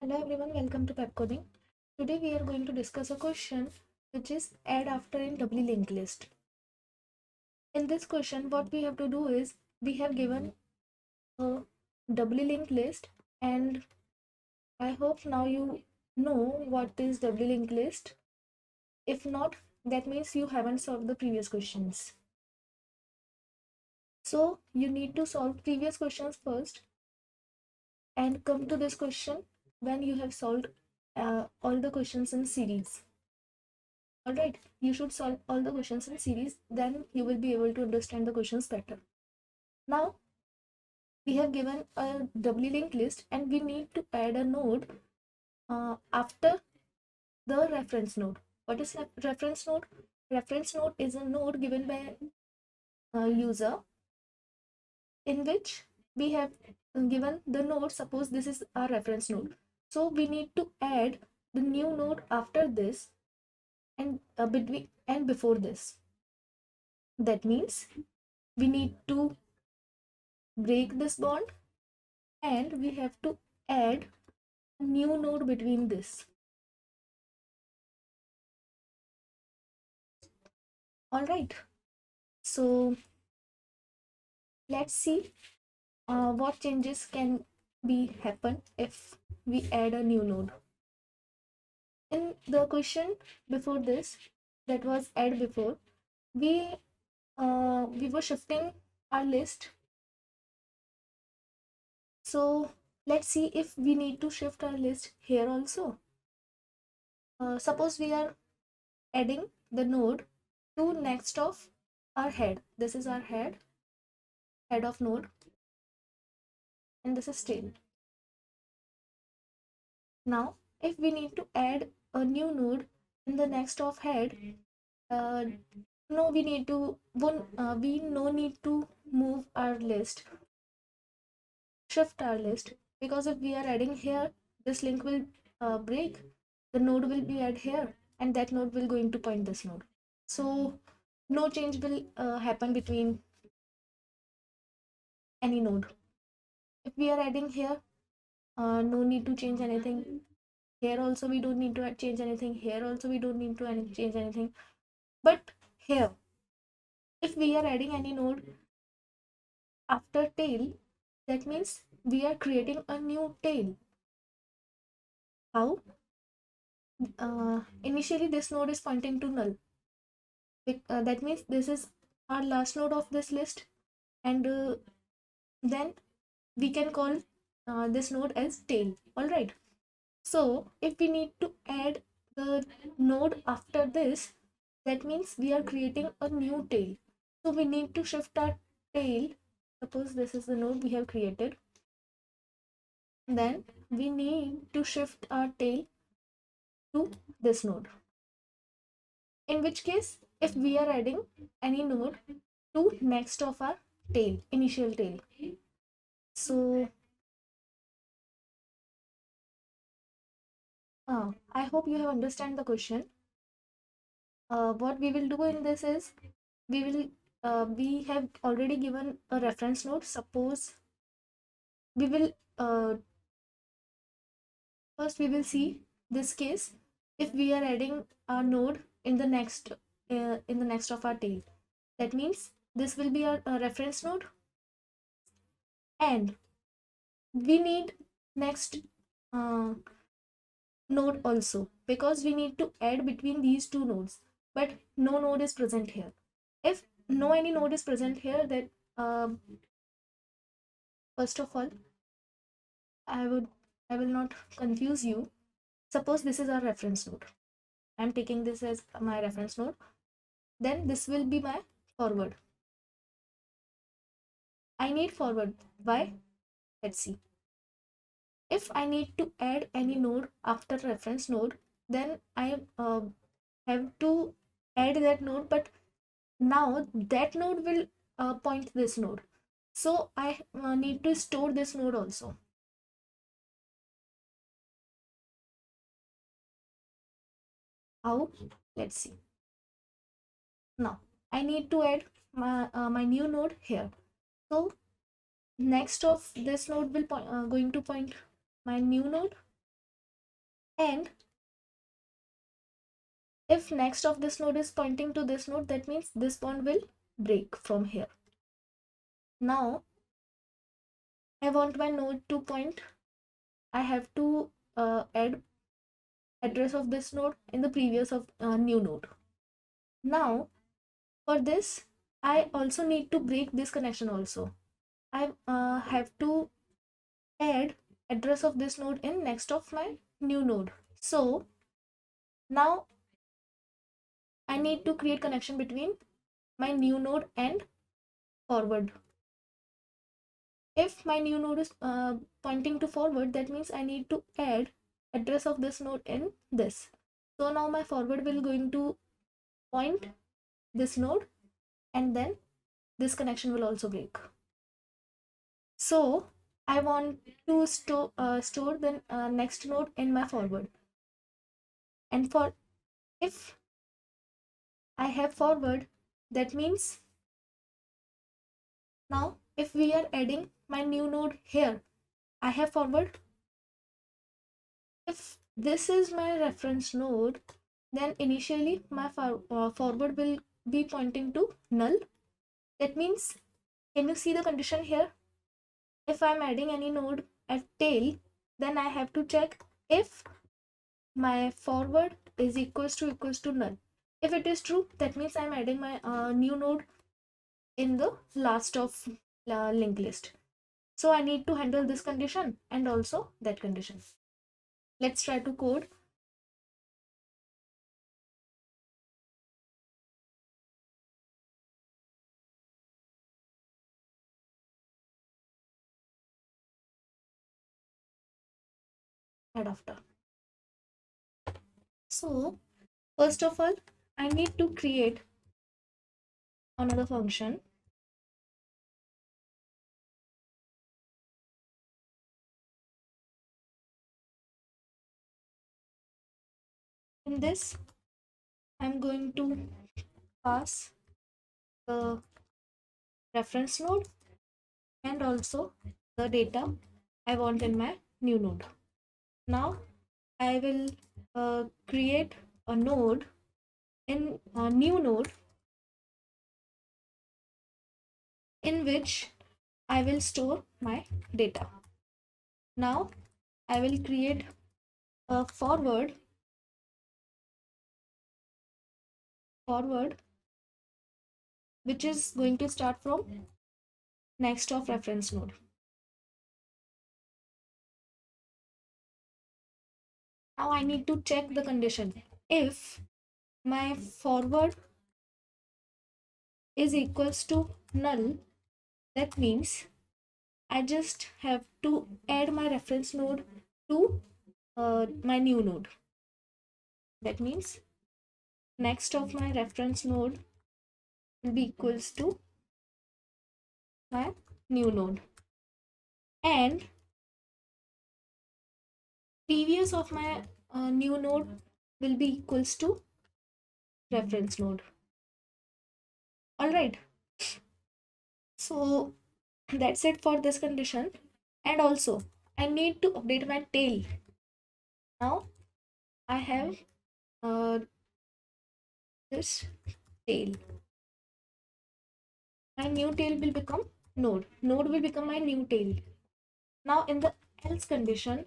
Hello everyone, welcome to Pepcoding. Today we are going to discuss a question which is add after in doubly linked list. In this question, what we have to do is we have given a doubly linked list, and I hope now you know what is doubly linked list. If not, that means you haven't solved the previous questions. So you need to solve previous questions first and come to this question when you have solved all the questions in series. Alright, you should solve all the questions in series, then you will be able to understand the questions better. Now, we have given a doubly linked list and we need to add a node after the reference node. What is reference node? Reference node is a node given by a user in which we have given the node. Suppose this is our reference node. So we need to add the new node after this and between and before this. That means we need to break this bond and we have to add a new node between this. All right, so let's see what changes can be happen if we add a new node. In the question before this, that was add before, we were shifting our list. So let's see if we need to shift our list here also. Suppose we are adding the node to next of our head. This is our head of node, and this is tail. Now if we need to add a new node in the next of head, no need to move our list, shift our list, because if we are adding here, this link will break, the node will be add here and that node will going to point this node. So no change will happen between any node. If we are adding here, no need to change anything. Here also we don't need to change anything. Here also we don't need to change anything. But here, if we are adding any node after tail, that means we are creating a new tail. How? Initially this node is pointing to null. That means this is our last node of this list, and then we can call this node as tail. All right, so if we need to add the node after this, that means we are creating a new tail, so we need to shift our tail. Suppose this is the node we have created, then we need to shift our tail to this node. In which case, if we are adding any node to next of our tail, initial tail, so I hope you have understand the question. What we will do in this is we have already given a reference node. Suppose we will first we will see this case if we are adding our node in the next of our tail. That means this will be our reference node, and we need next node also, because we need to add between these two nodes, but no node is present here. If no any node is present here, then first of all, I will not confuse you. Suppose this is our reference node. I'm taking this as my reference node. Then this will be my forward. I need forward. Why? Let's see. If I need to add any node after reference node, then I have to add that node, but now that node will point this node. So I need to store this node also. How? Let's see. Now I need to add my new node here. So next of this node will going to point my new node, And if next of this node is pointing to this node, that means this bond will break from here. Now I want my node to point. I have to add address of this node in the previous of new node. Now for this, I also need to break this connection also. I have to add address of this node in next of my new node. So now I need to create connection between my new node and forward. If my new node is pointing to forward, that means I need to add address of this node in this. So now my forward will going to point this node, and then this connection will also break. So I want to store the next node in my forward, and for if I have forward, that means now if we are adding my new node here, I have forward. If this is my reference node, then initially my forward will be pointing to null. That means, can you see the condition here? If I'm adding any node at tail, then I have to check if my forward is equals to null. If it is true, that means I'm adding my new node in the last of linked list. So I need to handle this condition and also that condition. Let's try to code. Add after. So first of all, I need to create another function. In this, I'm going to pass the reference node and also the data I want in my new node. Now I will create a node in a new node in which I will store my data. Now I will create a forward which is going to start from next of reference node. Now I need to check the condition. If my forward is equals to null, that means I just have to add my reference node to my new node. That means next of my reference node will be equals to my new node, and previous of my new node will be equals to reference node. All right, so that's it for this condition. And also I need to update my tail. Now I have this tail. My new tail will become node will become my new tail. Now in the else condition,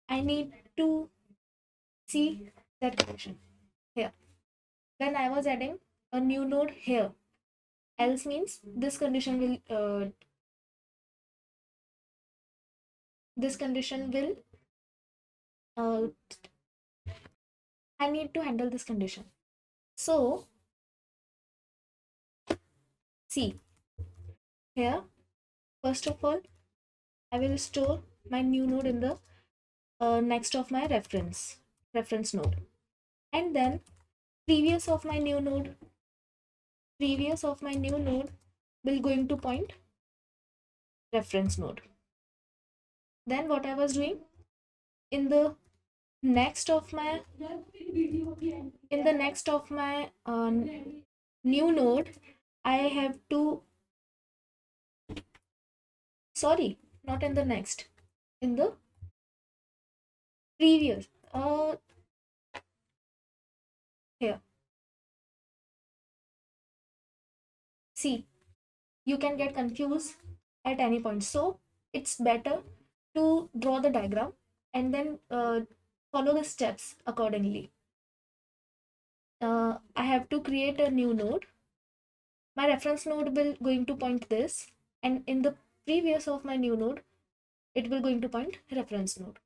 I need to see that condition here. Then I was adding a new node here. Else means this condition will uh, I need to handle this condition. So see here, first of all I will store my new node in the next of my reference node, and then previous of my new node will going to point reference node. Then what I was doing, in the next of my new node, I have to, sorry, not in the next, in the previous, uh Here, see, you can get confused at any point, so it's better to draw the diagram and then follow the steps accordingly. I have to create a new node. My reference node will going to point this, and in the previous of my new node, it will going to point reference node.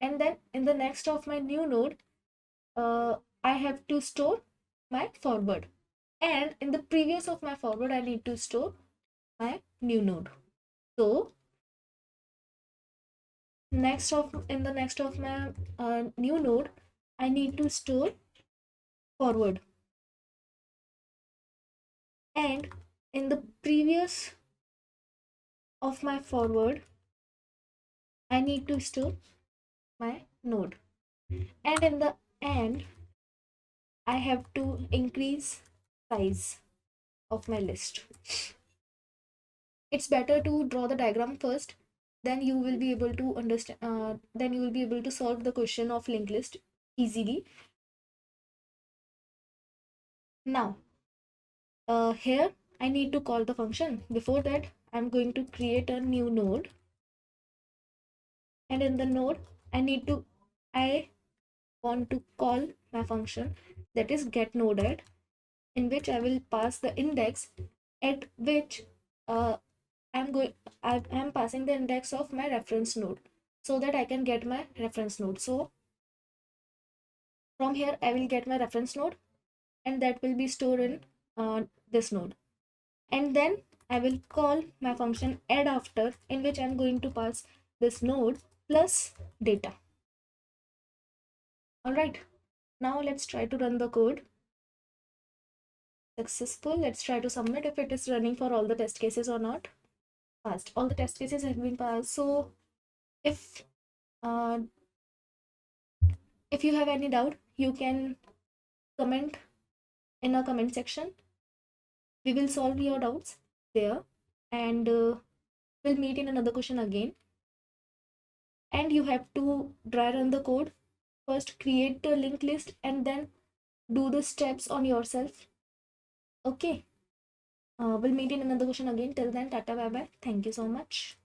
And then in the next of my new node, I have to store my forward. And in the previous of my forward, I need to store my new node. So in the next of my new node, I need to store forward. And in the previous of my forward, I need to store my node. And in the end, I have to increase size of my list. It's better to draw the diagram first, then you will be able to understand, then you will be able to solve the question of linked list easily. Now, here I need to call the function. Before that, I'm going to create a new node, and in the node, I want to call my function, that is get node@, in which I will pass the index at which uh, I am passing the index of my reference node, so that I can get my reference node. So from here I will get my reference node, and that will be stored in this node. And then I will call my function add after, in which I'm going to pass this node plus data. All right, now let's try to run the code. Successful. Let's try to submit if it is running for all the test cases or not. Passed. All the test cases have been passed. So if uh, if you have any doubt, you can comment in a comment section. We will solve your doubts there, and we'll meet in another question again. And you have to dry run the code first, create the linked list, and then do the steps on yourself. Okay, we'll meet in another question again. Till then, tata, bye bye. Thank you so much.